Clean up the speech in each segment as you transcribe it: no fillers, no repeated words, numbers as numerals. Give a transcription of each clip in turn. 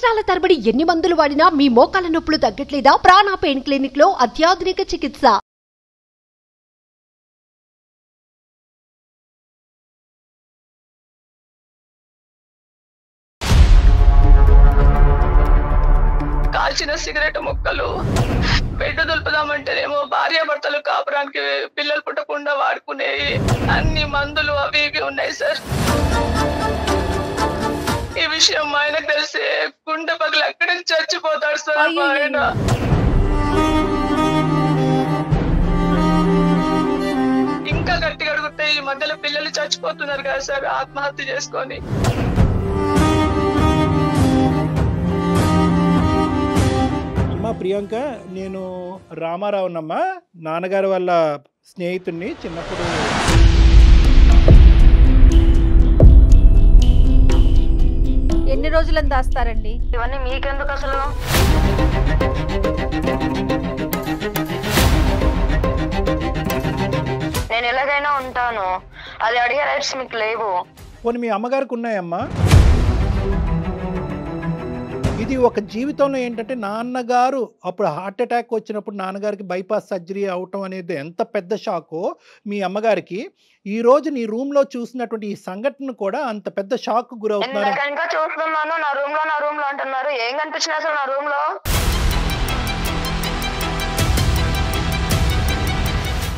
సంవత్సరాల తరబడి ఎన్ని మందులు వాడినా మీ మోకాల నొప్పులు తగ్గట్లేదా? ప్రాణ పెయిన్ క్లినిక్ లో అత్యాధునిక చికిత్స. కాల్చిన సిగరెట్ ముక్కలు బెడ్ దులుపుదామంటేనేమో భార్యాభర్తలు కాపురానికి పిల్లలు పుట్టకుండా వాడుకునేవి అన్ని మందులు అవి ఇవి ఉన్నాయి సార్. ఈ విషయం మా ఆయనకు తెలిసి గుండె పగలు ఎక్కడి నుంచి చచ్చిపోతాడు సార్ మా ఆయన. ఇంకా గట్టిగా అడిగితే ఈ మధ్యలో పిల్లలు చచ్చిపోతున్నారు కదా సార్ ఆత్మహత్య చేసుకొని. అమ్మా ప్రియాంక, నేను రామారావునమ్మా, నాన్నగారు వాళ్ళ స్నేహితుడిని. చిన్నప్పుడు ఎన్ని రోజులని దాస్తారండి ఇవన్నీ? మీకెందుకు అసలు? నేను ఎలాగైనా ఉంటాను, అది అడిగే రైట్స్ మీకు లేవు. పోనీ మీ అమ్మగారికి ఉన్నాయమ్మా? ఇది ఒక జీవితంలో ఏంటంటే, నాన్నగారు అప్పుడు హార్ట్ అటాక్ వచ్చినప్పుడు నాన్నగారికి బైపాస్ సర్జరీ అవటం అనేది ఎంత పెద్ద షాకో, మీ అమ్మగారికి ఈ రోజు నీ రూమ్ లో చూసినటువంటి ఈ సంఘటన కూడా అంత పెద్ద షాక్ గురవుతున్నారు. ఇంకా చూస్తున్నాను, నా రూమ్ లో అంటున్నారు. ఏం కనిపించింది అసలు నా రూమ్ లో?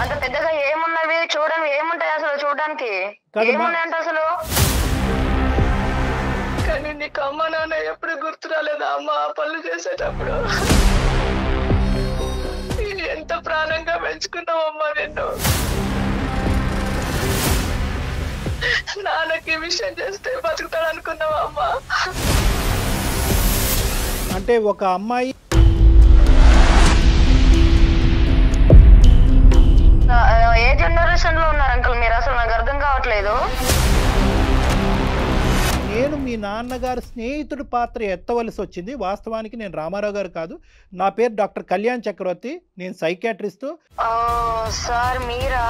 అంత పెద్దగా ఏమున్నవి చూడండి, ఏముంటాయి అసలు చూడడానికి? ఏమున్నాయంట అసలు? కానీ నీకు అమ్మ నాన్న ఎప్పుడు గుర్తు రాలేదా అమ్మ పనులు చేసేటప్పుడు? ఎంత ప్రాణంగా పెంచుకున్నావమ్మా నిన్ను. నాన్నకి విషయం చేస్తే బతుకుతాడు అనుకున్నావా అమ్మా? అంటే ఒక అమ్మాయి ఏ జనరేషన్ లో ఉన్నారు అంకుల్ మీరు? అసలు నాకు అర్థం కావట్లేదు. నేను మీ నాన్నగారు స్నేహితుడి పాత్ర ఎత్తవలసి వచ్చింది. వాస్తవానికి నేను రామారావు గారు కాదు, నా పేరు డాక్టర్ కళ్యాణ్ చక్రవర్తి, నేను సైకాట్రిస్ట్. సార్ మీరా?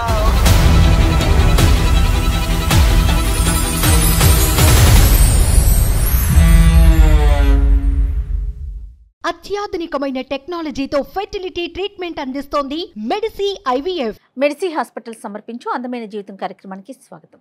అత్యాధునికమైన టెక్నాలజీతో ఫెర్టిలిటీ ట్రీట్మెంట్ అందిస్తోంది మెడిసి IVF. మెడిసి హాస్పిటల్ సమర్పించు అందమైన జీవితం కార్యక్రమానికి స్వాగతం.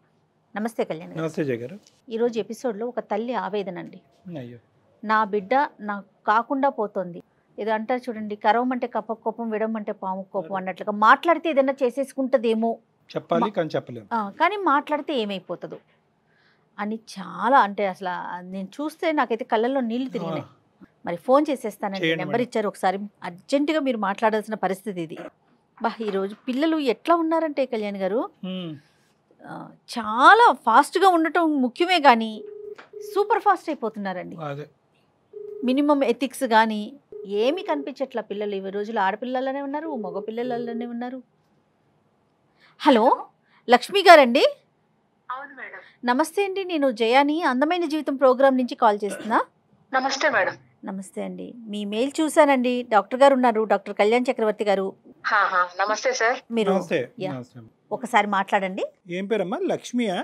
నమస్తే కళ్యాణ్ గారు. నమస్తే జయ గారు. ఈరోజు ఎపిసోడ్లో ఒక తల్లి ఆవేదన అండి. అయ్యో, నా బిడ్డ నాకు కాకుండా పోతుంది. ఏదో అంటారు చూడండి, కరవమంటే కప్ప కోపం, విడమంటే పాము కోపం అన్నట్లుగా మాట్లాడితే ఏదైనా చేసేసుకుంటుందేమో, చెప్పాలి కానీ చెప్పలేము, కానీ మాట్లాడితే ఏమైపోతుందో అని చాలా, అంటే అసలు నేను చూస్తే నాకైతే కళ్ళల్లో నీళ్లు తిరిగినాయి. మరి ఫోన్ చేసేస్తానండి, నెంబర్ ఇచ్చారు, ఒకసారి అర్జెంటుగా మీరు మాట్లాడాల్సిన పరిస్థితి ఇది. ఈరోజు పిల్లలు ఎట్లా ఉన్నారంటే కళ్యాణ్ గారు, చాలా ఫాస్ట్గా ఉండటం ముఖ్యమే కానీ సూపర్ ఫాస్ట్ అయిపోతున్నారండి. మినిమం ఎథిక్స్ కానీ ఏమీ కనిపించట్లా. పిల్లలు ఈ రోజులు ఆడపిల్లలనే ఉన్నారు, మగ పిల్లలనే ఉన్నారు. హలో, లక్ష్మి గారండి? అవును మేడం. నమస్తే అండి, నేను జయాని అందమైన జీవితం ప్రోగ్రామ్ నుంచి కాల్ చేస్తున్నా. నమస్తే మేడం. నమస్తే అండి, మీ మెయిల్ చూసానండి. డాక్టర్ గారు ఉన్నారు, డాక్టర్ కళ్యాణ్ చక్రవర్తి గారు. నమస్తే సార్. మీరు ఒకసారి మాట్లాడండి. ఏం పేరమ్మా? లక్ష్మియా?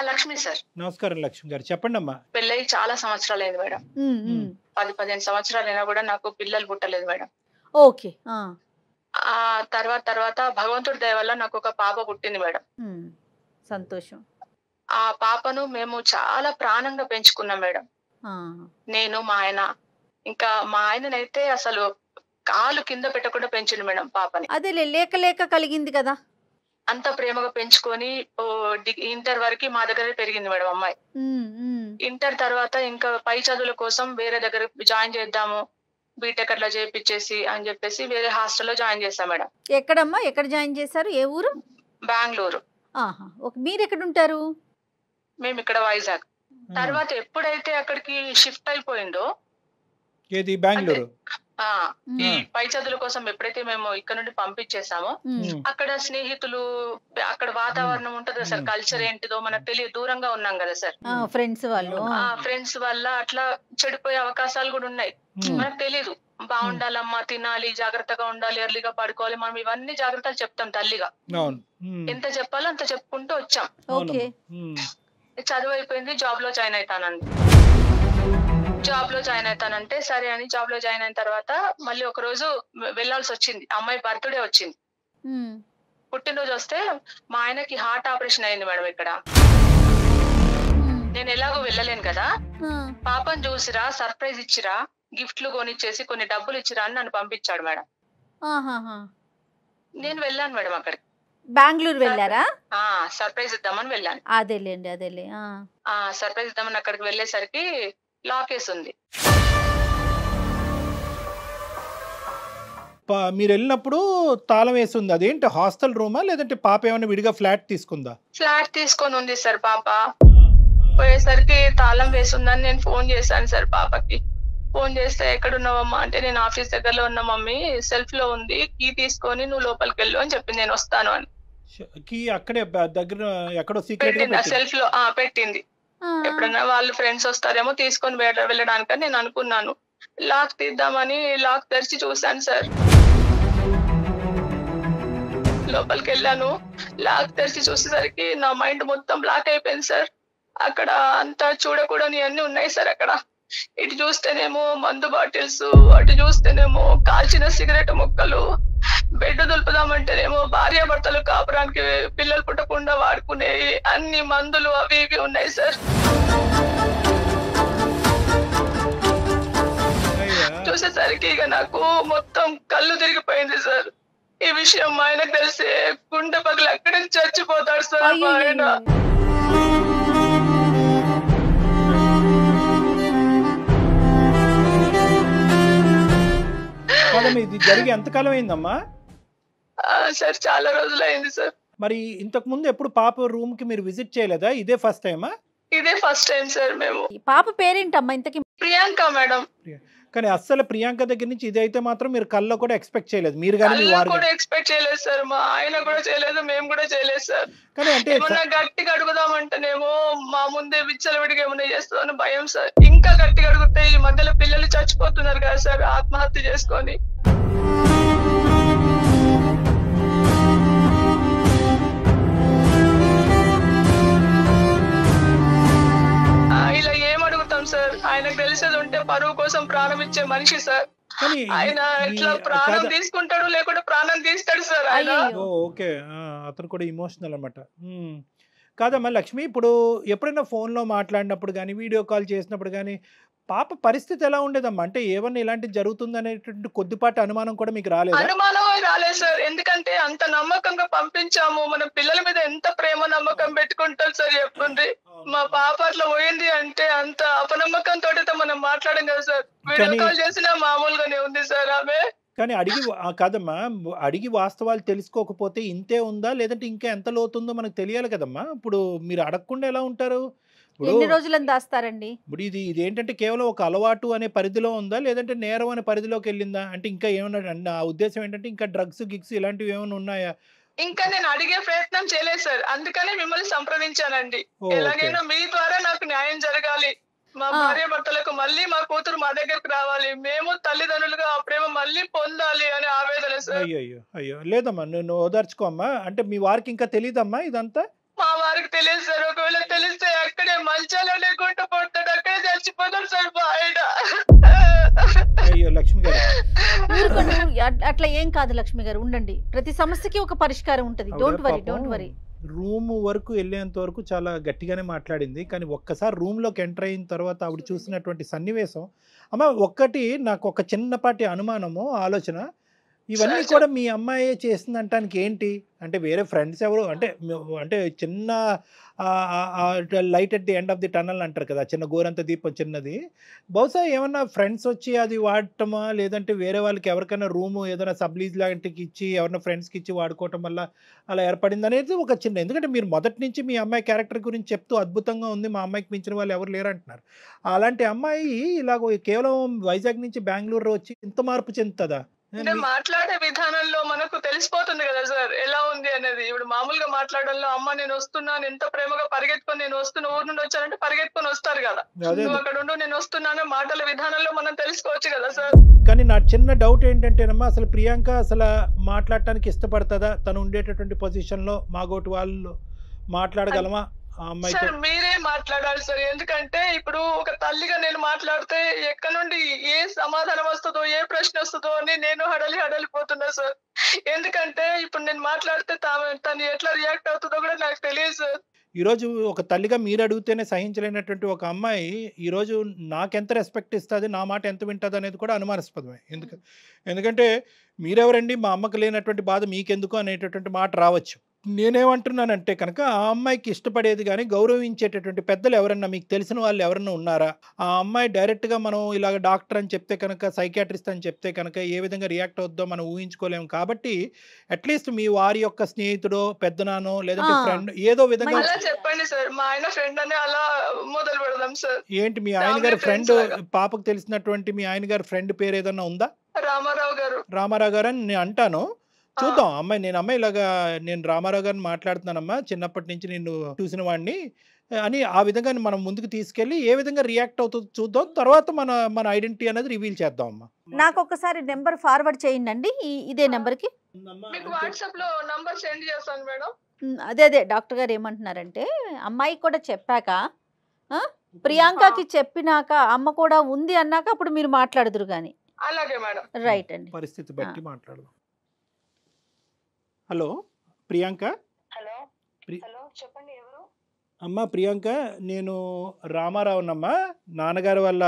లక్ష్మి సార్. నమస్కారం లక్ష్మి గారు, చెప్పండి అమ్మా. పెళ్ళై చాలా సంవత్సరాలు అయింది మేడం. 10-15 సంవత్సరాలైనా కూడా నాకు పిల్లలు పుట్టలేదు మేడం. ఓకే. ఆ తర్వాత భగవంతుడి దయ వల్ల నాకు ఒక పాప పుట్టింది మేడం. సంతోషం. ఆ పాపను మేము చాలా ప్రాణంగా పెంచుకున్నాం మేడం. నేను, మా ఆయన, ఇంకా మా ఆయననైతే అసలు కాలు కింద పెట్టకుండా పెంచిండు మేడం పాపని. అదే లేక లేక కలిగింది కదా, అంత ప్రేమగా పెంచుకొని ఇంటర్ వరకు మా దగ్గర పెరిగింది మేడం అమ్మాయి. ఇంటర్ తర్వాత ఇంకా పై చదువుల కోసం వేరే దగ్గర జాయిన్ చేద్దాము, బీటెక్ అట్లా చేయించేసి అని చెప్పేసి వేరే హాస్టల్లో జాయిన్ చేశాం మేడం. ఎక్కడమ్మా, ఎక్కడ జాయిన్ చేశారు? ఏ ఊరు? బెంగళూరు. మీరు ఎక్కడ ఉంటారు? మేము ఇక్కడ వైజాగ్. తర్వాత ఎప్పుడైతే అక్కడికి షిఫ్ట్ అయిపోయిందో, ఏది బెంగళూరు, ఈ పై చదువుల కోసం ఎప్పుడైతే మేము ఇక్కడ నుండి పంపించేసామో, అక్కడ స్నేహితులు, అక్కడ వాతావరణం ఉంటది సార్, కల్చర్ ఏంటిదో మనకు తెలియదు, దూరంగా ఉన్నాం కదా సార్. ఫ్రెండ్స్ ఫ్రెండ్స్ వల్ల అట్లా చెడిపోయే అవకాశాలు కూడా ఉన్నాయి. మనకు తెలీదు. బాగుండాలమ్మా, తినాలి, జాగ్రత్తగా ఉండాలి, ఎర్లీగా పడుకోవాలి, మనం ఇవన్నీ జాగ్రత్తలు చెప్తాం తల్లిగా. ఎంత చెప్పాలో అంత చెప్పుకుంటూ వచ్చాం. చదువు అయిపోయింది, జాబ్ లో జాయిన్ అవుతానండి. జాబ్ లో జాయిన్ అవుతానంటే సరే అని జాబ్ లో జాయిన్ అయిన తర్వాత మళ్ళీ ఒక రోజు వెళ్ళాల్సి వచ్చింది. అమ్మాయి బర్త్డే వచ్చింది. పుట్టినరోజు వస్తే మా ఆయనకి హార్ట్ ఆపరేషన్ అయింది మేడం ఇక్కడ. నేను ఎలాగో వెళ్ళలేను కదా, పాపని చూసిరా, సర్ప్రైజ్ ఇచ్చిరా, గిఫ్ట్లు కొనిచ్చేసి కొన్ని డబ్బులు ఇచ్చిరా అని నన్ను పంపించాడు మేడం. నేను వెళ్ళాను మేడం అక్కడికి. బెంగళూరు వెళ్ళారా? సర్ప్రైజ్ ఇద్దామని వెళ్ళాను. అదేలే సర్ప్రైజ్ ఇద్దామని అక్కడికి వెళ్ళేసరికి లాక్ వేసి ఉంది. మీరు వెళ్ళినప్పుడు తాళం వేసి ఉంది. అదేంటి హాస్టల్ రూమా లేదంటే పాప ఏమైనా విడిగా ఫ్లాట్ తీసుకుందా? ఫ్లాట్ తీసుకొని ఉంది సార్. పాప పోయేసరికి తాళం వేసి ఉందని నేను ఫోన్ చేశాను సార్ పాపకి. ఫోన్ చేస్తే ఎక్కడున్నావమ్మా అంటే నేను ఆఫీస్ దగ్గరలో ఉన్న మమ్మీ, సెల్ఫ్ లో ఉంది, కీ తీసుకొని నువ్వు లోపలికి వెళ్ళు అని చెప్పింది. నేను వస్తాను అని. కీ అక్కడే దగ్గర ఎక్కడో సీక్రెట్ సెల్ఫ్ లో పెట్టింది. ఎప్పుడన్నా వాళ్ళు ఫ్రెండ్స్ వస్తారేమో తీసుకొని వెళ్ళడానికి నేను అనుకున్నాను. లాక్ తీద్దామని లాక్ తెరిచి చూశాను సార్. లోపలికి వెళ్ళాను. లాక్ తెరిచి చూసేసరికి నా మైండ్ మొత్తం బ్లాక్ అయిపోయింది సార్. అక్కడ అంతా చూడకూడని అన్ని ఉన్నాయి సార్. అక్కడ ఇటు చూస్తేనేమో మందు బాటిల్స్, అటు చూస్తేనేమో కాల్చిన సిగరెట్ ముక్కలు, బెడ్ దులుపుదామంటేనేమో భార్యాభర్తలు కాపురానికి పిల్లలు పుట్టకుండా వాడుకునే అన్ని మందులు అవి ఇవి ఉన్నాయి సార్. చూసేసరికి ఇక నాకు మొత్తం కళ్ళు తిరిగిపోయింది సార్. ఈ విషయం మా ఆయనకు తెలిసి గుండె పగలు అక్కడి నుంచి చచ్చిపోతాడు సార్ మా ఆయన. ఇది జరిగి ఎంతకాలం అయిందమ్మా? సార్ చాలా రోజులు అయింది సార్. మరి ఇంతకు ముందు ఎప్పుడు పాప రూమ్ కి మీరు విజిట్ చేయలేదా? ఇదే ఫస్ట్ టైమా? ఇదే ఫస్ట్ టైం సార్. మేము పాప పేరేంటమ్మా ఇంతకి? ప్రియాంక మేడం. కానీ అస్సలు ప్రియాంక దగ్గర నుంచి ఇదైతే మాత్రం మీరు కల్లో కూడా ఎక్స్పెక్ట్ చేయలేదు. మీరు కానీ ఎక్స్పెక్ట్ చేయలేదు సార్. మా ఆయన కూడా చేయలేదు, మేము కూడా చేయలేదు సార్. కానీ అంటే ఏమన్నా గట్టిగా అడుగుదామంటేనేమో మా ముందే విచ్చలవిడిగా ఏమన్నా చేస్తామని భయం సార్. ఇంకా గట్టిగా అడిగితే ఈ మధ్యలో పిల్లలు చచ్చిపోతున్నారు కదా సార్ ఆత్మహత్య చేసుకొని. ఇలా ఏం అడుగుతాం సార్? ఆయనకు తెలిసేది ఉంటే పరువు కోసం ప్రాణం ఇచ్చే మనిషి సార్. ఆయన ఇట్లా ప్రాణం తీసుకుంటాడు, లేకుంటే ప్రాణం తీస్తాడు సార్ ఆయన. ఓకే, అతను కూడా ఇమోషనల్ అన్నమాట. కాదమ్మా లక్ష్మి, ఇప్పుడు ఎప్పుడైనా ఫోన్లో మాట్లాడినప్పుడు కానీ వీడియో కాల్ చేసినప్పుడు కానీ పాప పరిస్థితి ఎలా ఉండేదమ్మా? అంటే ఏమన్నా ఇలాంటిది జరుగుతుంది అనేటువంటి కొద్దిపాటి అనుమానం కూడా మీకు రాలేదు? అనుమానం రాలేదు సార్. ఎందుకంటే అంత నమ్మకంగా పంపించాము. మన పిల్లల మీద ఎంత ప్రేమ నమ్మకం పెట్టుకుంటాం సార్ చెప్పండి. మా పాప అట్లా పోయింది అంటే అంత అపనమ్మకంతో మనం మాట్లాడం కదా సార్. వీడియో కాల్ చేసినా మామూలుగానే ఉంది సార్ ఆమె. కానీ కాదమ్మా, అడిగి వాస్తవాలు తెలుసుకోకపోతే ఇంతే ఉందా లేదంటే ఇంకా ఎంత లోతుందో మనకు తెలియాలి కదమ్మా. ఇప్పుడు మీరు అడగకుండా ఎలా ఉంటారు? ఎన్ని రోజులని దాస్తారండి? ఇప్పుడు ఇది ఏంటంటే కేవలం ఒక అలవాటు అనే పరిధిలో ఉందా లేదంటే నేరం అనే పరిధిలోకి వెళ్ళిందా? అంటే ఇంకా ఏమన్నా నా ఉద్దేశం ఏంటంటే ఇంకా డ్రగ్స్ గిగ్స్ ఇలాంటివి ఏమైనా ఉన్నాయా? ఇంకా నేను అడిగే ప్రయత్నం చేయలేదు సార్. అందుకనే మిమ్మల్ని సంప్రదించానండి. ఎలాగైనా మీ ద్వారా నాకు న్యాయం జరగాలి. మా భార్య భర్తలకు మళ్ళీ మా కూతురు మా దగ్గరకు రావాలి. మేము తల్లిదండ్రులుగా ఆ ప్రేమ మళ్ళీ పొందాలి అనే ఆవేదన సార్. అయ్యో లేదమ్మా, నువ్వు ఓదార్చుకోమ్మా. అంటే మీ వారికి ఇంకా తెలియదమ్మా ఇదంతా? మా వారికి తెలియదు సార్. ఒకవేళ తెలిస్తే అక్కడే మంచాలో లేకుండా పడతాడు, అక్కడే చచ్చిపోతాడు సార్ మా ఆయన. అయ్యో లక్ష్మి గారు, అట్లా ఏం కాదు లక్ష్మి గారు, ఉండండి. ప్రతి సమస్యకి ఒక పరిష్కారం ఉంటుంది. Don't worry. రూమ్ వరకు వెళ్ళేంత వరకు చాలా గట్టిగానే మాట్లాడింది. కానీ ఒక్కసారి రూమ్లోకి ఎంటర్ అయిన తర్వాత ఆవిడ చూసినటువంటి సన్నివేశం, అమ్మ ఒక్కటి నాకు ఒక చిన్నపాటి అనుమానము, ఆలోచన. ఇవన్నీ కూడా మీ అమ్మాయే చేసిందంటానికి ఏంటి? అంటే వేరే ఫ్రెండ్స్ ఎవరు అంటే చిన్న light at the end of the tunnel అంటారు కదా, చిన్న గోరంత దీపం చిన్నది. బహుశా ఏమన్నా ఫ్రెండ్స్ వచ్చి అది వాడటమా లేదంటే వేరే వాళ్ళకి ఎవరికైనా రూము ఏదైనా సబ్లీజ్ లాంటికి ఇచ్చి ఎవరైనా ఫ్రెండ్స్కి ఇచ్చి వాడుకోవటం వల్ల అలా ఏర్పడింది అనేది ఒక చిన్న. ఎందుకంటే మీరు మొదటి నుంచి మీ అమ్మాయి క్యారెక్టర్ గురించి చెప్తూ అద్భుతంగా ఉంది, మా అమ్మాయికి మించిన వాళ్ళు ఎవరు లేరు అంటున్నారు. అలాంటి అమ్మాయి ఇలాగ కేవలం వైజాగ్ నుంచి బెంగళూరు వచ్చి ఇంత మార్పు చెందుతుందా? అంటే మాట్లాడే విధానంలో మనకు తెలిసిపోతుంది కదా సార్ ఎలా ఉంది అనేది. ఇప్పుడు మామూలుగా మాట్లాడంలో అమ్మ నేను వస్తున్నాను, ఎంత ప్రేమగా పరిగెత్తుకొని నేను వస్తున్నా, ఊరు నుండి వచ్చానంటే పరిగెత్తుకొని వస్తారు కదా, నువ్వు అక్కడ ఉండు నేను వస్తున్నాను మాటల విధానంలో మనం తెలుసుకోవచ్చు కదా సార్. కానీ నా చిన్న డౌట్ ఏంటంటేనమ్మా, అసలు ప్రియాంక అసలు మాట్లాడటానికి ఇష్టపడుతుందా? తను ఉండేటటువంటి పొజిషన్లో మాగోటి వాళ్ళు మాట్లాడగలమా? సార్ మీరే మాట్లాడాలి సార్, ఎందుకంటే ఇప్పుడు ఒక తల్లిగా నేను మాట్లాడితే ఎక్కడ నుండి ఏ సమాధానం వస్తుందో ఏ ప్రశ్న వస్తుందో అని నేను హడలిపోతున్నా సార్. ఎందుకంటే ఇప్పుడు నేను మాట్లాడితే తను ఎట్లా రియాక్ట్ అవుతుందో కూడా నాకు తెలియదు సార్. ఈరోజు ఒక తల్లిగా మీరు అడిగితేనే సహించలేనటువంటి ఒక అమ్మాయి ఈరోజు నాకెంత రెస్పెక్ట్ ఇస్తుంది, నా మాట ఎంత వింటుంది అనేది కూడా అనుమానాస్పదమే. ఎందుకంటే మీరెవరండి, మా అమ్మకు లేనటువంటి బాధ మీకెందుకు అనేటటువంటి మాట రావచ్చు. నేనేమంటున్నానంటే కనుక ఆ అమ్మాయికి ఇష్టపడేది కానీ గౌరవించేటటువంటి పెద్దలు ఎవరన్నా మీకు తెలిసిన వాళ్ళు ఎవరన్నా ఉన్నారా? ఆ అమ్మాయి డైరెక్ట్గా మనం ఇలాగ డాక్టర్ అని చెప్తే కనుక, సైకాట్రిస్ట్ అని చెప్తే కనుక ఏ విధంగా రియాక్ట్ అవుద్దో మనం ఊహించుకోలేము. కాబట్టి అట్లీస్ట్ మీ వారి యొక్క స్నేహితుడో పెద్దనానో లేదంటే ఫ్రెండ్ ఏదో విధంగా చెప్పండి సార్. మా ఆయన ఫ్రెండ్ అని అలా మొదలు పెడదాం సార్. ఏంటి మీ ఆయన గారి ఫ్రెండ్, పాపకు తెలిసినటువంటి మీ ఆయన గారి ఫ్రెండ్ పేరు ఏదన్నా ఉందా? రామారావు గారు. రామారావు గారు అని నేను అంటాను. చూద్దాం అమ్మాయి ఇలాగా నేను రామారావు గారిని మాట్లాడుతున్నానమ్మా, చిన్నప్పటి నుంచి నిన్ను చూసిన వాడిని అని ఆ విధంగా మనం ముందుకు తీసుకెళ్ళి ఏ విధంగా రియాక్ట్ అవుతుందో చూద్దాం. తర్వాత మన ఐడెంటిటీ అనేది రివీల్ చేద్దాం. అమ్మా నాకు ఒకసారి నెంబర్ ఫార్వర్డ్ చేయండి ఇదే నెంబర్కి. వాట్సాప్ లో నంబర్ సెండ్ చేస్తాను మేడం. అదే డాక్టర్ గారు ఏమంటున్నారంటే అమ్మాయి కూడా చెప్పాక ప్రియాంకకి చెప్పినాక అమ్మ కూడా ఉంది అన్నాక అప్పుడు మీరు మాట్లాడుదురు కానీ. అలాగే మేడం. రైట్ అండి, పరిస్థితి బట్టి మాట్లాడదాం. హలో ప్రియాంక. హలో చెప్పండి ఎవరు? అమ్మా ప్రియాంక, నేను రామారావునమ్మా, నాన్నగారు వాళ్ళ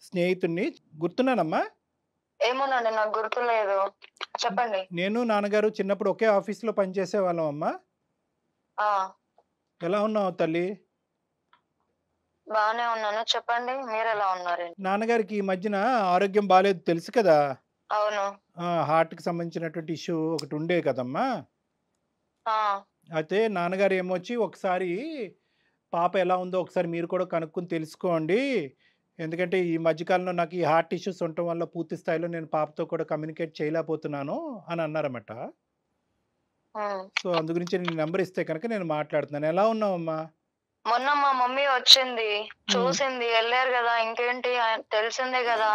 స్నేహితుడిని. గుర్తున్నానమ్మా? ఏమోనండి నాకు గుర్తులేదు, చెప్పండి. నేను నాన్నగారు చిన్నప్పుడు ఒకే ఆఫీస్లో పనిచేసే వాళ్ళం అమ్మా. ఎలా ఉన్నావు తల్లి? బానే ఉన్నాను, చెప్పండి మీరు ఎలా ఉన్నారు? నాన్నగారికి ఈ మధ్యన ఆరోగ్యం బాగాలేదు తెలుసు కదా. అవును. హార్ట్కి సంబంధించినటువంటి ఇష్యూ ఒకటి ఉండే కదమ్మా. అయితే నాన్నగారు ఏమొచ్చి ఒకసారి పాప ఎలా ఉందో ఒకసారి మీరు కూడా కనుక్కొని తెలుసుకోండి, ఎందుకంటే ఈ మధ్యకాలంలో నాకు ఈ హార్ట్ ఇష్యూస్ ఉండటం వల్ల పూర్తి స్థాయిలో నేను పాపతో కూడా కమ్యూనికేట్ చేయలేకపోతున్నాను అని అన్నారన్నమాట. సో అందు గురించి నేను నెంబర్ ఇస్తే కనుక నేను మాట్లాడుతున్నాను. ఎలా ఉన్నావమ్మా? మొన్న మా మమ్మీ వచ్చింది, చూసింది, వెళ్ళారు కదా, ఇంకేంటి తెలిసిందే కదా.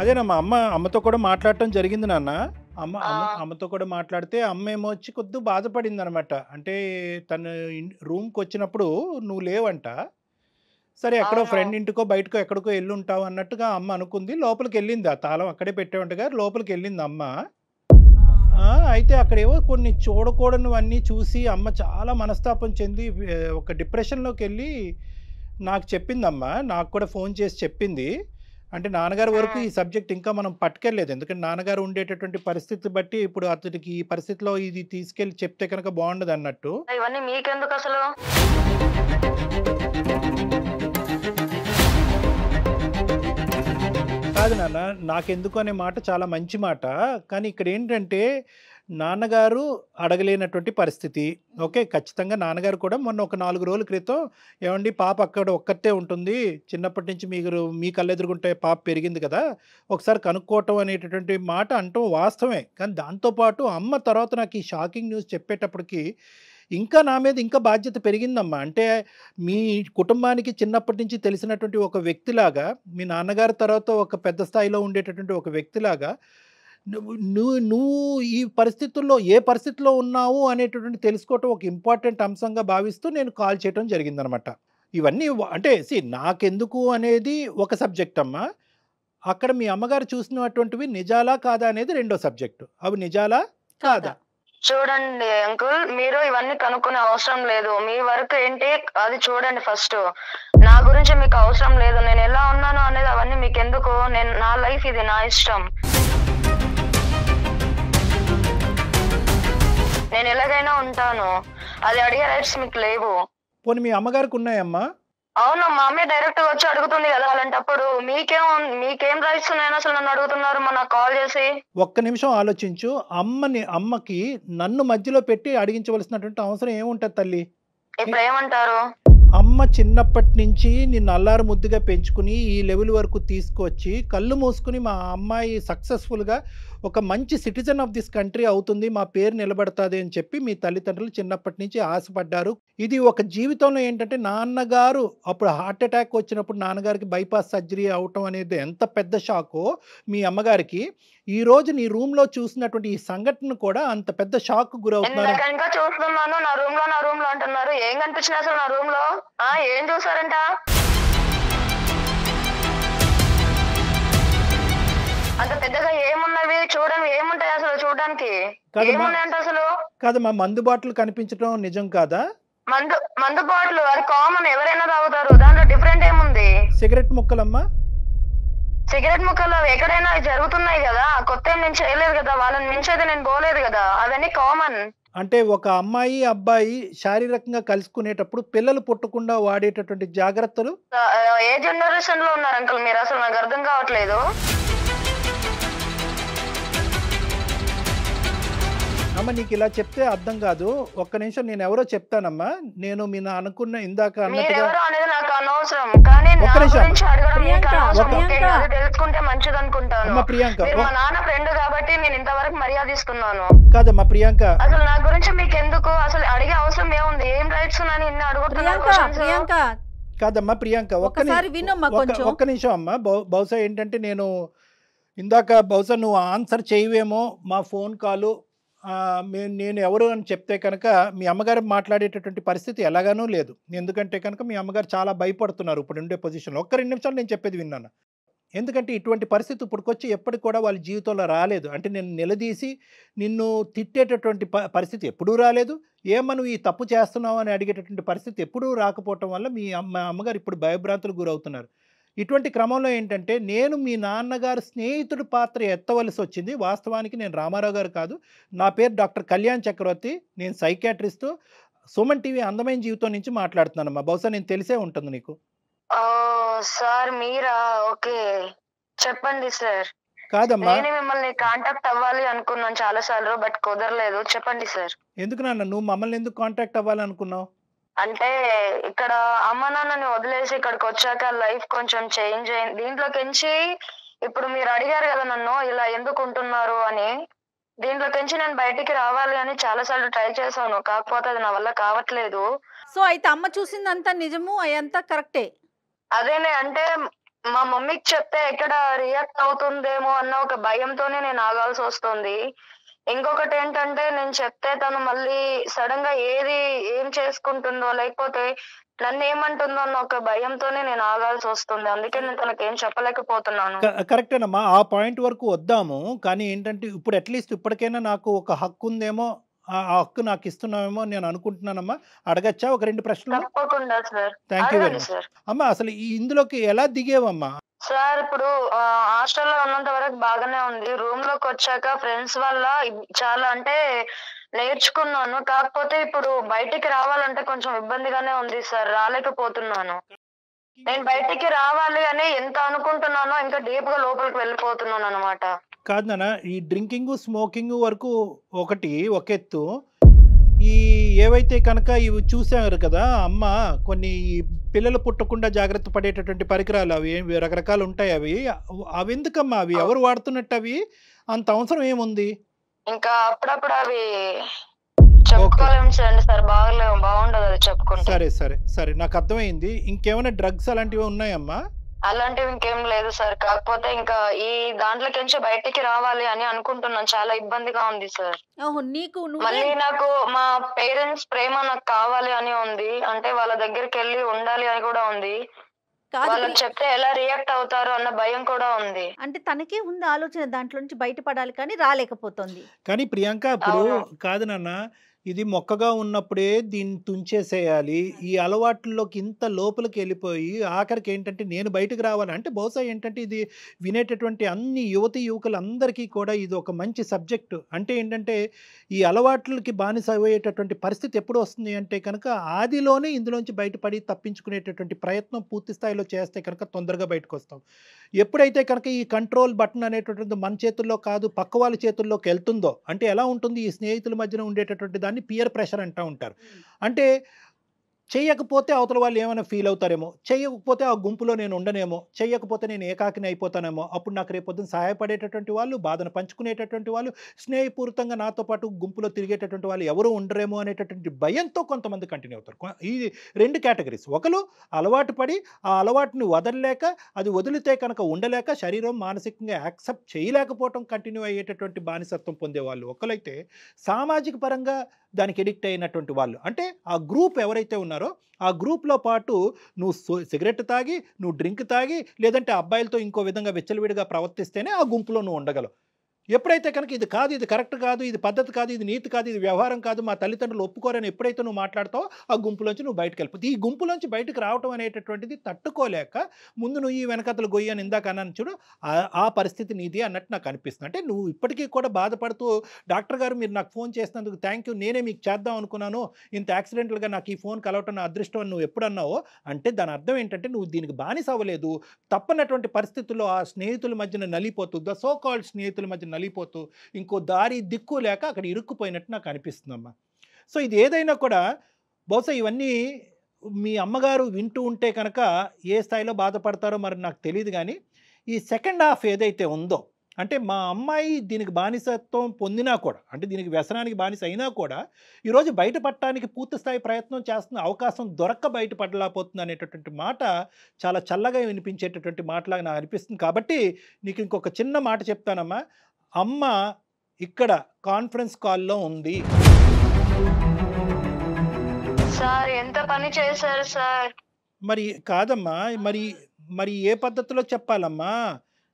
అదేనమ్మా, అమ్మతో కూడా మాట్లాడటం జరిగింది నాన్న. అమ్మతో కూడా మాట్లాడితే అమ్మ ఏమో వచ్చి కొద్దిగా బాధపడింది అనమాట. అంటే తను రూమ్కి వచ్చినప్పుడు నువ్వు లేవంట. సరే ఎక్కడో ఫ్రెండ్ ఇంటికో బయటకో ఎక్కడికో వెళ్ళి ఉంటావు అన్నట్టుగా అమ్మ అనుకుంది. లోపలికి వెళ్ళింది, ఆ తాళం అక్కడే పెట్టేవంటగా లోపలికి వెళ్ళింది అమ్మ. అయితే అక్కడేవో కొన్ని చూడకూడనివన్నీ చూసి అమ్మ చాలా మనస్తాపం చెంది ఒక డిప్రెషన్లోకి వెళ్ళి నాకు చెప్పిందమ్మ. నాకు కూడా ఫోన్ చేసి చెప్పింది. అంటే నాన్నగారి వరకు ఈ సబ్జెక్ట్ ఇంకా మనం పట్టుకెళ్ళలేదు, ఎందుకంటే నాన్నగారు ఉండేటటువంటి పరిస్థితి బట్టి ఇప్పుడు అతనికి ఈ పరిస్థితిలో ఇది తీసుకెళ్ళి చెప్తే కనుక బాగుండదు అన్నట్టు. ఇవన్నీ మీకెందుకు అసలు? కాదు నాన్న, నాకెందుకు అనే మాట చాలా మంచి మాట. కానీ ఇక్కడ ఏంటంటే నాన్నగారు అడగలేనటువంటి పరిస్థితి. ఓకే, ఖచ్చితంగా నాన్నగారు కూడా మొన్న ఒక 4 రోజుల క్రితం ఏమండి పాప అక్కడ ఒక్కతే ఉంటుంది, చిన్నప్పటి నుంచి మీ కళ్ళెదురుగుంటే పాప పెరిగింది కదా, ఒకసారి కనుక్కోవటం అనేటటువంటి మాట అంటూ వాస్తవమే. కానీ దాంతోపాటు అమ్మ తర్వాత నాకు ఈ షాకింగ్ న్యూస్ చెప్పేటప్పటికి ఇంకా నా మీద ఇంకా బాధ్యత పెరిగిందమ్మా. అంటే మీ కుటుంబానికి చిన్నప్పటి నుంచి తెలిసినటువంటి ఒక వ్యక్తిలాగా, మీ నాన్నగారి తర్వాత ఒక పెద్ద స్థాయిలో ఉండేటటువంటి ఒక వ్యక్తిలాగా నువ్వు ఈ పరిస్థితుల్లో ఏ పరిస్థితిలో ఉన్నావు అనేటటువంటి తెలుసుకోవటం ఒక ఇంపార్టెంట్ అంశంగా భావిస్తూ నేను కాల్ చేయడం జరిగిందనమాట. ఇవన్నీ అంటే నాకెందుకు అనేది ఒక సబ్జెక్ట్ అమ్మా. అక్కడ మీ అమ్మగారు చూసినటువంటివి నిజాలా కాదా అనేది రెండో సబ్జెక్టు. అవి నిజాలా కాదా? చూడండి అంకుల్, మీరు ఇవన్నీ కనుక్కునే అవసరం లేదు. మీ వర్క్ ఏంటి అది చూడండి ఫస్ట్. నా గురించి మీకు అవసరం లేదు. నేను ఎలా ఉన్నాను అనేది అవన్నీ మీకు ఎందుకు? నా లైఫ్ ఇది, నా ఇష్టం. నేను ఎలాగైనా ఉంటాను, అది అడిగే రైట్స్ మీకు లేవు. పోనీ మీ అమ్మగారికి ఉన్నాయమ్మా? అవును, మా అమ్మే డైరెక్ట్ వచ్చి అడుగుతుంది కదా. అలాంటప్పుడు మీకేం రైట్స్ ఉన్నాయని అసలు నన్ను అడుగుతున్నారు నాకు కాల్ చేసి? ఒక్క నిమిషం ఆలోచించు. అమ్మకి నన్ను మధ్యలో పెట్టి అడిగించవలసినటువంటి అవసరం ఏముంటది తల్లి? ఇప్పుడు ఏమంటారు? అమ్మ చిన్నప్పటి నుంచి నిన్ను అల్లారు ముద్దుగా పెంచుకుని ఈ లెవెల్ వరకు తీసుకొచ్చి కళ్ళు మూసుకుని మా అమ్మాయి సక్సెస్ఫుల్గా ఒక మంచి సిటిజన్ ఆఫ్ దిస్ కంట్రీ అవుతుంది, మా పేరు నిలబడుతుంది అని చెప్పి మీ తల్లిదండ్రులు చిన్నప్పటి నుంచి ఆశపడ్డారు. ఇది ఒక జీవితంలో ఏంటంటే నాన్నగారు అప్పుడు హార్ట్ అటాక్ వచ్చినప్పుడు నాన్నగారికి బైపాస్ సర్జరీ అవటం అనేది ఎంత పెద్ద షాకో మీ అమ్మగారికి, ఈ రోజు నీ రూమ్ లో చూసినటువంటి ఈ సంఘటన కూడా అంత పెద్ద షాక్ గురవుతున్నారు. ఇంకా చూస్తున్నాను నా రూమ్ లో అంటున్నారు. ఏం కనిపించింది అసలు నా రూమ్ లో? ఏం చూసారంట? అంత పెద్దగా ఏమున్నవి చూడండి, ఏముంటాయి అసలు చూడడానికి? ఏమున్నాయంట అసలు? కాదమ్మా, మందు బాటిల్ కనిపించడం నిజం కాదా? మందు బాటిల్ అది కామన్, ఎవరైనా తాగుతారు, దాంట్లో డిఫరెంట్ ఏముంది? సిగరెట్ ముక్కలమ్మా? సిగరెట్ ముక్కలు ఎక్కడైనా జరుగుతున్నాయి కదా, కొత్త ఏం నేను చేయలేదు కదా, వాళ్ళని మించైతే నేను పోలేదు కదా, అవన్నీ కామన్. అంటే ఒక అమ్మాయి అబ్బాయి శారీరకంగా కలుసుకునేటప్పుడు పిల్లలు పుట్టకుండా వాడేటటువంటి జాగ్రత్తలు ఏ జనరేషన్ లో ఉన్నారు అంకుల్ మీరు? అసలు నాకు అర్థం కావట్లేదు. అమ్మ నీకు ఇలా చెప్తే అర్థం కాదు, ఒక్క నిమిషం నేను ఎవరో చెప్తానమ్మా. నేను మీ అనుకున్న ఇందాక అన్నట్టుగా అనేది నాకు అనవసరం, కానీ నా గురించి అడగడం మీకు అనవసరం. అది తెలుసుకుంటే మంచిది అనుకుంటాను. అమ్మ ప్రియాంక, మా నాన్న ఫ్రెండ్ కాబట్టి నేను ఇంతవరకు మర్యాద ఇస్తున్నాను. కాదమ్మా ప్రియాంక, అసలు నా గురించి మీకు ఎందుకు అసలు అడిగే అవసరం ఏముంది? ఏం రైట్స్ ఉన్నాను ఇన్ని అడుగుతున్నాను? కాదమ్మా ప్రియాంక, ఒక్క నిమిషం అమ్మా. బహుశా ఏంటంటే నేను ఇందాక బహుశా నువ్వు ఆన్సర్ చేయవేమో మా ఫోన్ కాలు, నేను ఎవరు అని చెప్తే కనుక మీ అమ్మగారు మాట్లాడేటటువంటి పరిస్థితి ఎలాగానూ లేదు. ఎందుకంటే కనుక మీ అమ్మగారు చాలా భయపడుతున్నారు ఇప్పుడు ఉండే పొజిషన్లో. ఒక్క 2 నిమిషాలు నేను చెప్పేది విన్నాను. ఎందుకంటే ఇటువంటి పరిస్థితి ఇప్పటికొచ్చి ఎప్పటికి కూడా వాళ్ళ జీవితంలో రాలేదు. అంటే నేను నిలదీసి నిన్ను తిట్టేటటువంటి పరిస్థితి ఎప్పుడూ రాలేదు. ఏమను ఈ తప్పు చేస్తున్నావు అని అడిగేటటువంటి పరిస్థితి ఎప్పుడూ రాకపోవటం వల్ల మీ అమ్మగారు ఇప్పుడు భయభ్రాంతులు గురవుతున్నారు. ఇటువంటి క్రమంలో ఏంటంటే నేను మీ నాన్నగారు స్నేహితుడి పాత్ర ఎత్తవలసి వచ్చింది. వాస్తవానికి నేను రామారావు గారు కాదు, నా పేరు డాక్టర్ కళ్యాణ్ చక్రవర్తి, నేను సైకాట్రిస్టు, సుమన్ టీవీ అందమైన జీవితం నుంచి మాట్లాడుతున్నానమ్మా. బహుశా నేను తెలిసే ఉంటుంది నీకు. సార్ మీరా? ఓకే చెప్పండి సార్. కాదమ్మా, నేను మిమ్మల్ని కాంటాక్ట్ అవ్వాలి అనుకున్నాను చాలా సార్లు, బట్ కుదరలేదు. చెప్పండి సార్. ఎందుకు నాన్న నువ్వు మమ్మల్ని ఎందుకు కాంటాక్ట్ అవ్వాలనుకున్నావు? అంటే ఇక్కడ అమ్మ నాన్నని వదిలేసి ఇక్కడికి వచ్చాక లైఫ్ కొంచెం చేంజ్ అయింది. దీంట్లోకించి ఇప్పుడు మీరు అడిగారు కదా నన్ను ఇలా ఎందుకు ఉంటున్నారు అని, దీంట్లోకించి నేను బయటికి రావాలి అని చాలా సార్లు ట్రై చేశాను, కాకపోతే అది నా వల్ల కావట్లేదు. సో అయితే అమ్మ చూసిందంతా నిజము, అదంతా కరెక్టే? అదేనే, అంటే మా మమ్మీకి చెప్తే ఎక్కడ రియాక్ట్ అవుతుందేమో అన్న ఒక భయంతోనే నేను ఆగాల్సి వస్తుంది. ఇంకొకటి ఏంటంటే నేను చెప్తే తను మళ్ళీ సడన్ గా ఏం చేసుకుంటుందో లేకపోతే నన్ను ఏమంటుందో అన్న ఒక భయంతోనే నేను ఆగాల్సి వస్తుంది. అందుకే నేను తనకి ఏం చెప్పలేకపోతున్నాను. కరెక్టేనమ్మా, ఆ పాయింట్ వరకు వద్దాము. కానీ ఏంటంటే ఇప్పుడు అట్లీస్ట్ ఇప్పటికైనా నాకు ఒక హక్కు ఉందేమో, ఆ హక్కు నాకు ఇస్తున్నామేమో నేను అనుకుంటున్నానమ్మా. అడగచ్చా ఒక 2 ప్రశ్నలు? తప్పకుండా sir. Thank you very much. అమ్మా అసలు ఇందులోకి ఎలా దిగేవమ్మా? సార్ ఇప్పుడు హాస్టల్లో ఉన్నంత వరకు బాగానే ఉంది. రూమ్ లోకి వచ్చాక ఫ్రెండ్స్ వల్ల చాలా అంటే నేర్చుకున్నాను. కాకపోతే ఇప్పుడు బయటికి రావాలంటే కొంచెం ఇబ్బందిగానే ఉంది సార్, రాలేకపోతున్నాను. నేను బయటికి రావాలి అని ఎంత అనుకుంటున్నానో ఇంకా డీప్ గా లోపలికి వెళ్ళిపోతున్నాను అనమాట. కాదు నాన్న, ఈ డ్రింకింగ్ స్మోకింగ్ వరకు ఒక ఎత్తు, ఈ ఏవైతే కనుక ఇవి చూసారు కదా అమ్మ, కొన్ని పిల్లలు పుట్టకుండా జాగ్రత్త పడేటటువంటి పరికరాలు అవి రకరకాలు ఉంటాయి. అవి ఎందుకమ్మా? అవి ఎవరు వాడుతున్నట్టు? అవి అంత అవసరం ఏముంది? ఇంకా అప్పుడప్పుడు అవి చెప్పుకోలేము సార్, బాగుండదు అది చెప్పుకుంటే. సరే సరే సరే, నాకు అర్థమైంది. ఇంకేమైనా డ్రగ్స్ అలాంటివి ఉన్నాయమ్మా? అలాంటివి ఇంకేం లేదు సార్, కాకపోతే ఇంకా ఈ దాంట్లోకి బయటికి రావాలి అని అనుకుంటున్నాను. చాలా ఇబ్బందిగా ఉంది సార్. మళ్ళీ నాకు మా పేరెంట్స్ ప్రేమ నాకు కావాలి అని ఉంది, అంటే వాళ్ళ దగ్గరికి వెళ్ళి ఉండాలి అని కూడా ఉంది. వాళ్ళకి చెప్తే ఎలా రియాక్ట్ అవుతారు అన్న భయం కూడా ఉంది. అంటే తనకే ఉంది ఆలోచన దాంట్లో నుంచి బయటపడాలి, కానీ రాలేకపోతుంది. కానీ ప్రియాంక ఇప్పుడు కాదు నాన్న, ఇది మొక్కగా ఉన్నప్పుడే దీన్ని తుంచేసేయాలి. ఈ అలవాట్లలోకి ఇంత లోపలికి వెళ్ళిపోయి ఆఖరికి ఏంటంటే నేను బయటకు రావాలి అంటే బహుశా ఏంటంటే ఇది వినేటటువంటి అన్ని యువతి యువకులందరికీ కూడా ఇది ఒక మంచి సబ్జెక్టు. అంటే ఏంటంటే ఈ అలవాట్లకి బానిస అయ్యేటటువంటి పరిస్థితి ఎప్పుడు వస్తుంది అంటే కనుక ఆదిలోనే ఇందులోంచి బయటపడి తప్పించుకునేటటువంటి ప్రయత్నం పూర్తి స్థాయిలో చేస్తే కనుక తొందరగా బయటకు వస్తాం. ఎప్పుడైతే కనుక ఈ కంట్రోల్ బటన్ అనేటటువంటి మన చేతుల్లో కాదు పక్క వాళ్ళ చేతుల్లోకి వెళ్తుందో, అంటే ఎలా ఉంటుంది, ఈ స్నేహితుల మధ్యన ఉండేటటువంటి దాన్ని పియర్ ప్రెషర్ అంటూ ఉంటారు. అంటే చెయ్యకపోతే అవతల వాళ్ళు ఏమైనా ఫీల్ అవుతారేమో, చెయ్యకపోతే ఆ గుంపులో నేను ఉండనేమో, చెయ్యకపోతే నేను ఏకాకిని అయిపోతానేమో, అప్పుడు నాకు రేపొద్దున సహాయపడేటటువంటి వాళ్ళు, బాధను పంచుకునేటటువంటి వాళ్ళు, స్నేహపూరితంగా నాతో పాటు గుంపులో తిరిగేటటువంటి వాళ్ళు ఎవరు ఉండరేమో అనేటటువంటి భయంతో కొంతమంది కంటిన్యూ అవుతారు. ఈ 2 కేటగిరీస్. ఒకరు అలవాటు పడి ఆ అలవాటుని వదలలేక, అది వదిలితే కనుక ఉండలేక, శరీరం మానసికంగా యాక్సెప్ట్ చేయలేకపోవటం కంటిన్యూ అయ్యేటటువంటి బానిసత్వం పొందేవాళ్ళు ఒకరైతే, సామాజిక పరంగా దానికి ఎడిక్ట్ అయినటువంటి వాళ్ళు, అంటే ఆ గ్రూప్ ఎవరైతే ఉన్నారో ఆ గ్రూప్లో పాటు నువ్వు సిగరెట్ తాగి, నువ్వు డ్రింక్ తాగి, లేదంటే అబ్బాయిలతో ఇంకో విధంగా విచ్చలవిడిగా ప్రవర్తిస్తేనే ఆ గుంపులో నువ్వు ఉండగలవు. ఎప్పుడైతే కనుక ఇది కాదు, ఇది కరెక్ట్ కాదు, ఇది పద్ధతి కాదు, ఇది నీతి కాదు, ఇది వ్యవహారం కాదు, మా తల్లిదండ్రులు ఒప్పుకోరని ఎప్పుడైతే నువ్వు మాట్లాడతావో ఆ గుంపులోంచి నువ్వు బయటకు వెళ్ళిపోతుంది. ఈ గుంపులోంచి బయటకు రావటం అనేటటువంటిది తట్టుకోలేక ముందు నువ్వు ఈ వెనకతలు గొయ్యి అని ఇందాక అన్నాను చూడు, ఆ పరిస్థితి నీది అన్నట్టు నాకు అనిపిస్తుంది. అంటే నువ్వు ఇప్పటికీ కూడా బాధపడుతూ, డాక్టర్ గారు మీరు నాకు ఫోన్ చేసినందుకు థ్యాంక్ యూ, నేనే మీకు చేద్దాం అనుకున్నాను, ఇంత యాక్సిడెంటల్గా నాకు ఈ ఫోన్ కలవటం నా అదృష్టం అని నువ్వు ఎప్పుడు అన్నావో, అంటే దాని అర్థం ఏంటంటే నువ్వు దీనికి బానిస అవ్వలేదు. తప్పనటువంటి పరిస్థితుల్లో ఆ స్నేహితుల మధ్యన నలిపోతూ, ద సో కాల్డ్ స్నేహితుల మధ్య నలిపోతూ, ఇంకో దారి దిక్కు లేక అక్కడ ఇరుక్కుపోయినట్టు నాకు అనిపిస్తుందమ్మా. సో ఇది ఏదైనా కూడా బహుశా ఇవన్నీ మీ అమ్మగారు వింటూ ఉంటే కనుక ఏ స్థాయిలో బాధపడతారో మరి నాకు తెలియదు. కానీ ఈ సెకండ్ హాఫ్ ఏదైతే ఉందో, అంటే మా అమ్మాయి దీనికి బానిసత్వం పొందినా కూడా, అంటే దీనికి వ్యసనానికి బానిస అయినా కూడా ఈరోజు బయటపడటానికి పూర్తి స్థాయి ప్రయత్నం చేస్తున్న, అవకాశం దొరక్క బయటపడలేకపోతుంది అనేటటువంటి మాట చాలా చల్లగా వినిపించేటటువంటి మాటలాగా నాకు అనిపిస్తుంది. కాబట్టి నీకు ఇంకొక చిన్న మాట చెప్తానమ్మా. అమ్మ ఇక్కడ కాన్ఫరెన్స్ కాల్లో ఉంది. సార్ ఎంత పని చేశారు సార్? మరి కాదమ్మా, మరి ఏ పద్ధతిలో చెప్పాలమ్మా?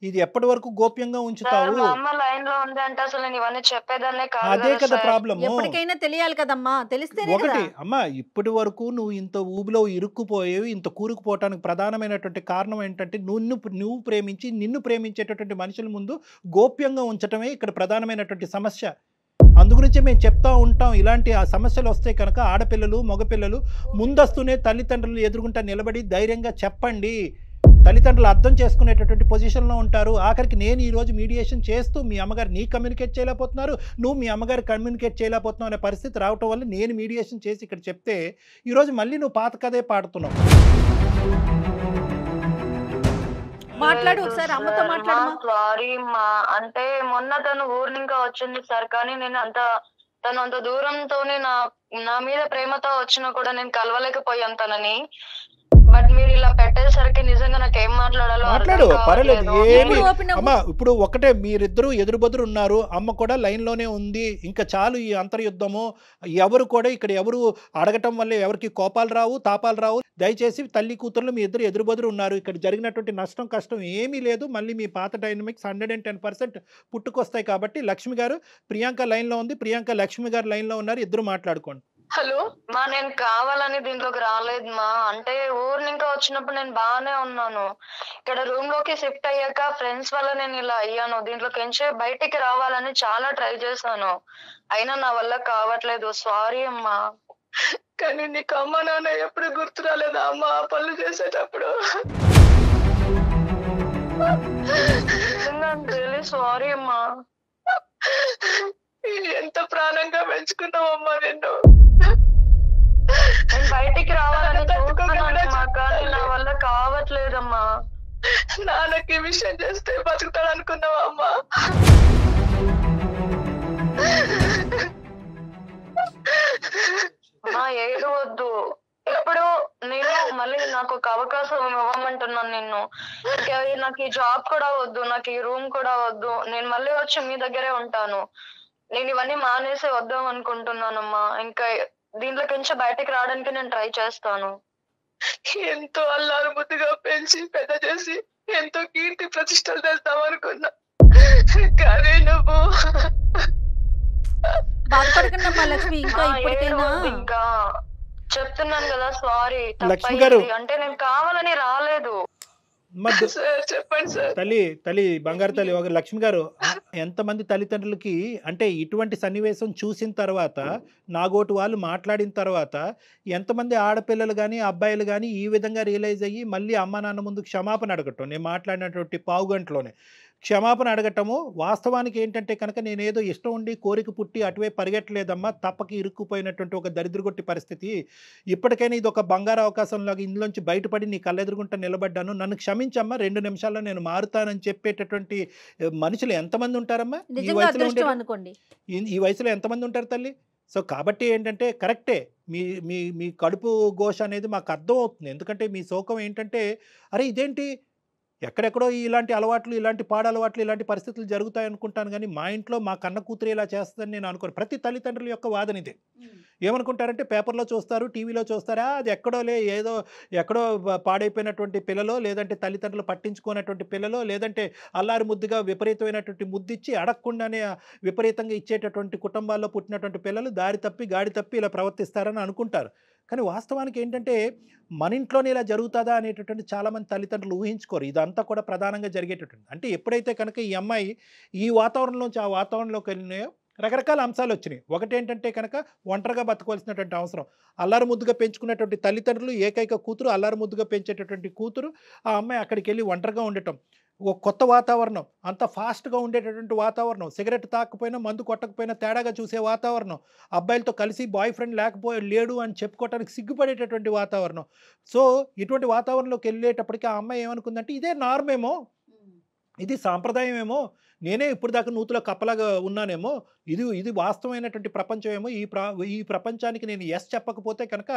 ఇది ఎప్పటి వరకు గోప్యంగా ఉంచుతావు? మా అమ్మ లైన్ లో ఉంది అంటే అసలు నేను ఇవన్నీ చెప్పేదాన్నే కాదు. అదే కదా ప్రాబ్లమ్. ఎప్పటికైనా తెలియాలి కదమ్మా, తెలిస్తేనే ఒకటి కదా. అమ్మా, ఇప్పటి వరకు నువ్వు ఇంత ఊబిలో ఇరుక్కుపోయేవి, ఇంత కూరుకుపోవటానికి ప్రధానమైనటువంటి కారణం ఏంటంటే నువ్వు ప్రేమించి నిన్ను ప్రేమించేటటువంటి మనుషుల ముందు గోప్యంగా ఉంచటమే ఇక్కడ ప్రధానమైనటువంటి సమస్య. అందుగురించే మేము చెప్తా ఉంటాం, ఇలాంటి ఆ సమస్యలు వస్తే కనుక ఆడపిల్లలు మగపిల్లలు ముందస్తునే తల్లిదండ్రులు ఎదురుగుంటా నిలబడి ధైర్యంగా చెప్పండి. తల్లిదండ్రులు అర్థం చేసుకునేటటువంటి పొజిషన్లో ఉంటారు. ఆఖరికి నేను ఈరోజు మీడియేషన్ చేస్తూ మీ అమ్మగారు నీ కమ్యూనికేట్ చేయలేకపోతున్నారు, నువ్వు మీ అమ్మగారు కమ్యూనికేట్ చేయలేకపోతున్నావు అనే పరిస్థితి రావటం వల్ల నేను మీడియేషన్ చేసి ఇక్కడ చెప్తే ఈరోజు మళ్ళీ నువ్వు పాత కథే పాడుతున్నావు. మాట్లాడు ఒకసారి, అమ్మతో మాట్లాడు. సారీ మా, అంటే మొన్న తను ఊరు ఇంకా వచ్చింది సార్, కానీ నేను తను అంత దూరంతోనే నా మీద ప్రేమతో వచ్చినా కూడా నేను కలవలేకపోయాను తనని. బట్ మీరు ఇలా పెట్టేసరికి నిజంగా నాకు ఏం మాట్లాడాలో మాట్లాడు, పర్లేదు ఏమి. అమ్మ ఇప్పుడు ఒకటే, మీరిద్దరూ ఎదురుబెదురు ఉన్నారు, అమ్మ కూడా లైన్లోనే ఉంది, ఇంకా చాలు ఈ అంతర్యుద్ధము. ఎవరు కూడా ఇక్కడ ఎవరు అడగటం వల్ల ఎవరికి కోపాలు రావు, తాపాలు రావు. దయచేసి తల్లి కూతుర్లు మీ ఇద్దరు ఎదురుబెదురు ఉన్నారు, ఇక్కడ జరిగినటువంటి నష్టం కష్టం ఏమీ లేదు. మళ్ళీ మీ పాత డైనమిక్స్ 110% పుట్టుకొస్తాయి. కాబట్టి లక్ష్మి గారు, ప్రియాంక లైన్లో ఉంది, ప్రియాంక లక్ష్మి గారు లైన్లో ఉన్నారు, ఇద్దరు మాట్లాడుకోండి. హలో మా, నేను కావాలని దీంట్లోకి రాలేదు మా, అంటే ఊరు ఇంకా వచ్చినప్పుడు నేను బాగానే ఉన్నాను. ఇక్కడ రూమ్ లోకి షిఫ్ట్ అయ్యాక ఫ్రెండ్స్ వల్ల నేను ఇలా అయ్యాను. దీంట్లోకి ఎంచే బయటికి రావాలని చాలా ట్రై చేశాను, అయినా నా వల్ల కావట్లేదు. సారీ అమ్మా. కానీ నీకు అమ్మ నాన్న ఎప్పుడు గుర్తు రాలేదా అమ్మ ఆ పనులు చేసేటప్పుడు? సారీ అమ్మా. ఎంత ప్రాణంగా పెంచుకున్నావమ్మా నిన్ను. నేను బయటికి రావాలని చూస్తున్నానమ్మా, కానీ నా వల్ల కావట్లేదమ్మా. నాన్నకి ఈ విషయం చేస్తే బతుకుతాడు అనుకున్నావా అమ్మా? ఏడు వద్దు. ఇప్పుడు నేను మళ్ళీ నాకు ఒక అవకాశం ఇవ్వమంటున్నాను నిన్ను. నాకు ఈ జాబ్ కూడా వద్దు, నాకు ఈ రూమ్ కూడా వద్దు, నేను మళ్ళీ వచ్చి మీ దగ్గరే ఉంటాను. నేను ఇవన్నీ మానేసి వద్దాం అనుకుంటున్నానమ్మా. ఇంకా దీంట్లోకి నుంచి బయటకు రావడానికి నేను ట్రై చేస్తాను. ఎంతో అల్లారు ముద్దుగా పెంచి పెద్ద చేసి ఎంతో కీర్తి ప్రతిష్టలు తెస్తాం అనుకున్నా, కానీ నువ్వు బాధపడకండి లక్ష్మి. ఇంకా ఇప్పటికైనా ఇంకా చెప్తున్నాను కదా, సారీ. లక్ష్మి గారు, అంటే నేను కావాలని రాలేదు. చెప్పండి సార్. తల్లి బంగారు తల్లి ఒక లక్ష్మి గారు, ఎంతమంది తల్లిదండ్రులకి అంటే ఇటువంటి సన్నివేశం చూసిన తర్వాత, నాగోటు వాళ్ళు మాట్లాడిన తర్వాత ఎంతమంది ఆడపిల్లలు కానీ అబ్బాయిలు కానీ ఈ విధంగా రియలైజ్ అయ్యి మళ్ళీ అమ్మ నాన్న ముందు క్షమాపణ అడగటం. నేను మాట్లాడినటువంటి పావు గంటలోనే క్షమాపణ అడగటము. వాస్తవానికి ఏంటంటే కనుక నేనేదో ఇష్టం ఉండి కోరిక పుట్టి అటువైపు పరిగెట్టలేదమ్మా, తప్పకి ఇరుక్కుపోయినటువంటి ఒక దరిద్రగొట్టి పరిస్థితి. ఇప్పటికైనా ఇది ఒక బంగారు అవకాశంలాగా ఇందులోంచి బయటపడి నీ కళ్ళెదురుగుంట నిలబడ్డాను, నన్ను క్షమించమ్మా, 2 నిమిషాల్లో నేను మారుతానని చెప్పేటటువంటి మనుషులు ఎంతమంది ఉంటారమ్మా ఈ వయసులో అనుకోండి? ఈ వయసులో ఎంతమంది ఉంటారు తల్లి? సో కాబట్టి ఏంటంటే కరెక్టే, మీ మీ మీ కడుపు ఘోష అనేది మాకు అర్థం అవుతుంది. ఎందుకంటే మీ శోకం ఏంటంటే అరే ఇదేంటి ఎక్కడెక్కడో ఇలాంటి అలవాట్లు, ఇలాంటి పాడలవాట్లు, ఇలాంటి పరిస్థితులు జరుగుతాయి అనుకుంటాను. కానీ మా ఇంట్లో మా కన్న కూతురు ఇలా చేస్తుందని నేను అనుకోను. ప్రతి తల్లిదండ్రుల యొక్క వాదన ఇదే. ఏమనుకుంటారంటే పేపర్లో చూస్తారు, టీవీలో చూస్తారా, అది ఎక్కడోలే ఏదో ఎక్కడో పాడైపోయినటువంటి పిల్లలో, లేదంటే తల్లిదండ్రులు పట్టించుకున్నటువంటి పిల్లలో, లేదంటే అల్లారి ముద్దుగా విపరీతమైనటువంటి ముద్దిచ్చి అడగకుండానే విపరీతంగా ఇచ్చేటటువంటి కుటుంబాల్లో పుట్టినటువంటి పిల్లలు దారి తప్పి గాడి తప్పి ఇలా ప్రవర్తిస్తారని అనుకుంటారు. కానీ వాస్తవానికి ఏంటంటే మన ఇంట్లోనే ఇలా జరుగుతుందా అనేటటువంటి చాలామంది తల్లిదండ్రులు ఊహించుకోరు. ఇదంతా కూడా ప్రధానంగా జరిగేటటువంటి అంటే ఎప్పుడైతే కనుక ఈ అమ్మాయి ఈ వాతావరణంలోంచి ఆ వాతావరణంలోకి వెళ్ళినాయో రకరకాల అంశాలు వచ్చినాయి. ఒకటేంటంటే కనుక ఒంటరిగా బతకవలసినటువంటి అవసరం, అల్లారు ముద్దుగా పెంచుకున్నటువంటి తల్లిదండ్రులు, ఏకైక కూతురు, అల్లారు ముద్దుగా పెంచేటటువంటి కూతురు, ఆ అమ్మాయి అక్కడికి వెళ్ళి ఒంటరిగా ఉండటం, ఒక కొత్త వాతావరణం, అంత ఫాస్ట్గా ఉండేటటువంటి వాతావరణం, సిగరెట్ తాకపోయినా మందు కొట్టకపోయినా తేడాగా చూసే వాతావరణం, అబ్బాయిలతో కలిసి బాయ్ ఫ్రెండ్ లేడు అని చెప్పుకోవడానికి సిగ్గుపడేటటువంటి వాతావరణం. సో ఇటువంటి వాతావరణంలోకి వెళ్ళేటప్పటికీ ఆ అమ్మాయి ఏమనుకుందంటే ఇదే నార్మేమో, ఇది సాంప్రదాయమేమో, నేనే ఇప్పుడు దాకా నూతులో కప్పలాగా ఉన్నానేమో, ఇది వాస్తవమైనటువంటి ప్రపంచమేమో, ఈ ప్రపంచానికి నేను ఎస్ చెప్పకపోతే కనుక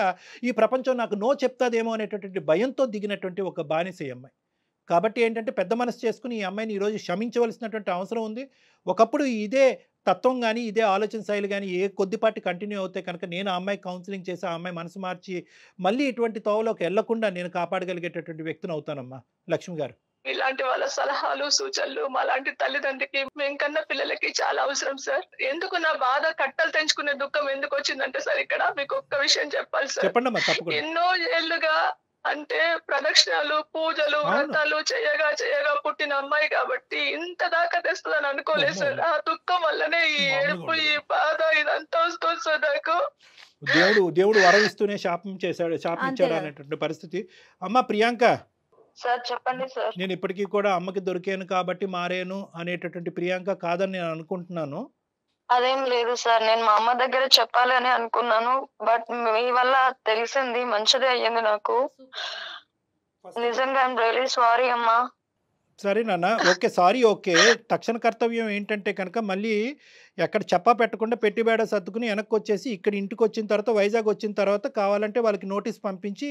ఈ ప్రపంచం నాకు నో చెప్తాదేమో అనేటటువంటి భయంతో దిగినటువంటి ఒక బానిస అమ్మాయి. కాబట్టి ఏంటంటే పెద్ద మనసు చేసుకుని ఈ అమ్మాయిని ఈరోజు క్షమించవలసినటువంటి అవసరం ఉంది. ఒకప్పుడు ఇదే తత్వం కానీ ఇదే ఆలోచన శైలి కానీ కొద్దిపాటి కంటిన్యూ అవుతే కనుక నేను ఆ అమ్మాయి కౌన్సిలింగ్ చేసి ఆ అమ్మాయి మనసు మార్చి మళ్ళీ ఇటువంటి తోవలోకి వెళ్లకుండా నేను కాపాడగలిగేటటువంటి వ్యక్తిని అవుతానమ్మా. లక్ష్మి గారు, ఇలాంటి వాళ్ళ సలహాలు సూచనలు మాలాంటి తల్లిదండ్రికి మేము కన్నా పిల్లలకి చాలా అవసరం సార్. ఎందుకు నా బాధ కట్టలు తెంచుకునే దుఃఖం ఎందుకు వచ్చిందంటే సార్, ఇక్కడ మీకు ఒక్క విషయం చెప్పాలి సార్. చెప్పండమ్మా. తప్పకుండా. ఎన్నో ఏళ్లుగా అంటే ప్రదక్షిణాలు, పూజలు, వ్రతాలు చేయగా పుట్టిన అమ్మాయి కాబట్టి ఇంత దాకా తెస్తుందని అనుకోలేదు సార్. ఆ దుఃఖం వల్లనే ఈ ఏడుపు, ఈ బాధ ఇదంతా వస్తుంది సార్ నాకు. దేవుడు వరవిస్తూనే శాపించాడు అనేటువంటి పరిస్థితి. అమ్మ ప్రియాంక సార్ చెప్పండి సార్. నేను ఇప్పటికీ కూడా అమ్మకి దొరికాను కాబట్టి మారేను అనేటటువంటి ప్రియాంక కాదని నేను అనుకుంటున్నాను. అదేం లేదు సార్, నేను మా అమ్మ దగ్గర చెప్పాలని అనుకున్నాను, బట్ మీ వల్ల తెలిసింది, మంచిదే అయ్యింది నాకు. నిజంగా ఐఎమ్ రియలీ సారీ అమ్మా. సరే నాన్న, ఓకే, సారీ, ఓకే. తక్షణ కర్తవ్యం ఏంటంటే కనుక మళ్ళీ ఎక్కడ చెప్పా పెట్టకుండా పెట్టిబేడ సర్దుకుని వెనక్కి వచ్చేసి ఇక్కడ ఇంటికి వచ్చిన తర్వాత, వైజాగ్ వచ్చిన తర్వాత కావాలంటే వాళ్ళకి నోటీస్ పంపించి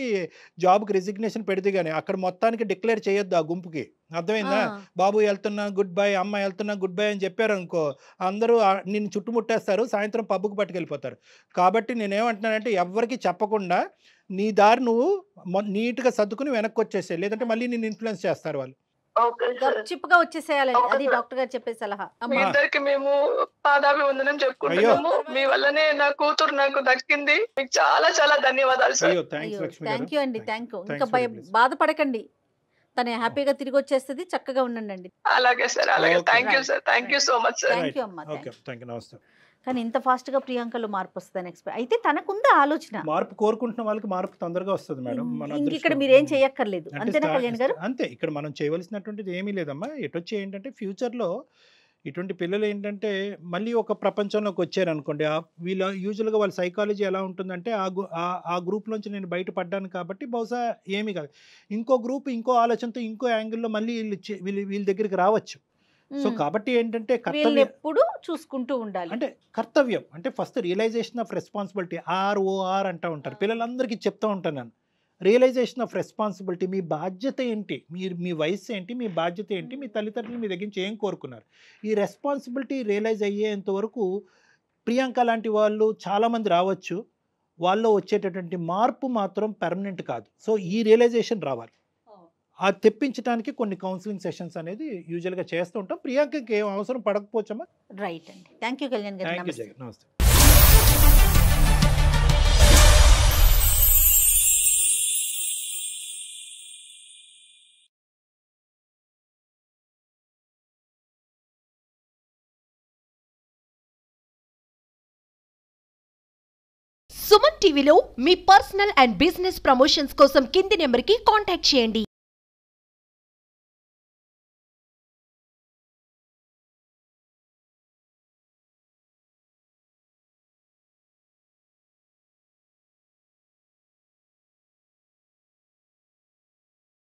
జాబ్కి రిజిగ్నేషన్ పెడితే కానీ అక్కడ మొత్తానికి డిక్లేర్ చేయొద్దు ఆ గుంపుకి. అర్థమైందా? బాబు వెళ్తున్నా గుడ్ బై, అమ్మ వెళ్తున్నా గుడ్ బై అని చెప్పారు అనుకో, అందరూ నిన్ను చుట్టుముట్టేస్తారు, సాయంత్రం పబ్బుకు పట్టుకెళ్ళిపోతారు. కాబట్టి నేనేమంటున్నానంటే ఎవరికి చెప్పకుండా నీ దారి నువ్వు నీట్గా సర్దుకుని వెనక్కి వచ్చేసాయి, లేదంటే మళ్ళీ నిన్ను ఇన్ఫ్లుయెన్స్ చేస్తారు వాళ్ళు. చిప్పుగా వచ్చేసేయాలని అది డాక్టర్ గారు చెప్పే సలహా. మీ ఇద్దరికి మేము పాదాభివందనం చెప్పుకుంటున్నాము. మీ వల్లనే నా కూతురు నాకు దక్కింది. మీకు చాలా చాలా ధన్యవాదాలు సార్. థ్యాంక్ యూ అండి, థ్యాంక్ యూ. ఇంకా బాధపడకండి, తను హ్యాపీగా తిరిగి వచ్చేస్తుంది, చక్కగా ఉండండి. అలాగే సార్, అలాగే. Thank you sir, thank you so much sir. Thank you అమ్మా. కానీ ఇంత ఫాస్ట్ గా ప్రియాంకలో మార్పు వస్తుందని ఎక్స్పెక్ట్ అయితే తనకుందా ఆలోచన. మార్పు కోరుకుంటున్న వాళ్ళకి మార్పు తొందరగా వస్తుంది మేడం. ఇక్కడ మీరేం చేయక్కర్లేదు, అంతేనా కళ్యాణ్ గారు? అంతే, ఇక్కడ మనం చేయవలసినటువంటిది ఏమీ లేదమ్మా. ఎటొచ్చి ఏంటంటే ఫ్యూచర్లో ఇటువంటి పిల్లలు ఏంటంటే మళ్ళీ ఒక ప్రపంచంలోకి వచ్చారనుకోండి, వీళ్ళ యూజువల్గా వాళ్ళ సైకాలజీ ఎలా ఉంటుందంటే ఆ గ్రూప్లోంచి నేను బయటపడ్డాను కాబట్టి బహుశా ఏమీ కాదు, ఇంకో గ్రూప్ ఇంకో ఆలోచనతో ఇంకో యాంగిల్లో మళ్ళీ వీళ్ళ దగ్గరికి రావచ్చు. సో కాబట్టి ఏంటంటే కర్తవ్యం ఎప్పుడు చూసుకుంటూ ఉండాలి. అంటే కర్తవ్యం అంటే first realization of responsibility, ROR అంటూ ఉంటారు, పిల్లలందరికీ చెప్తూ ఉంటాను నేను. రియలైజేషన్ ఆఫ్ రెస్పాన్సిబిలిటీ, మీ బాధ్యత ఏంటి, మీ వయసు ఏంటి, మీ బాధ్యత ఏంటి, మీ తల్లిదండ్రులు మీ దగ్గర నుంచి ఏం కోరుకున్నారు, ఈ రెస్పాన్సిబిలిటీ రియలైజ్ అయ్యేంత వరకు ప్రియాంక లాంటి వాళ్ళు చాలామంది రావచ్చు, వాళ్ళు వచ్చేటటువంటి మార్పు మాత్రం పర్మనెంట్ కాదు. సో ఈ రియలైజేషన్ రావాలి, అది తెప్పించడానికి కొన్ని కౌన్సిలింగ్ సెషన్స్ అనేది యూజువల్గా చేస్తూ ఉంటాం. ప్రియాంకకి ఏం అవసరం పడకపోవచ్చమ్మా. రైట్ అండి, థ్యాంక్ యూ కళ్యాణ్ గారు. నమస్తే. సుమన్ టీవీలో మీ పర్సనల్ అండ్ బిజినెస్ ప్రమోషన్స్ కోసం కింది నెంబర్కి కాంటాక్ట్ చేయండి.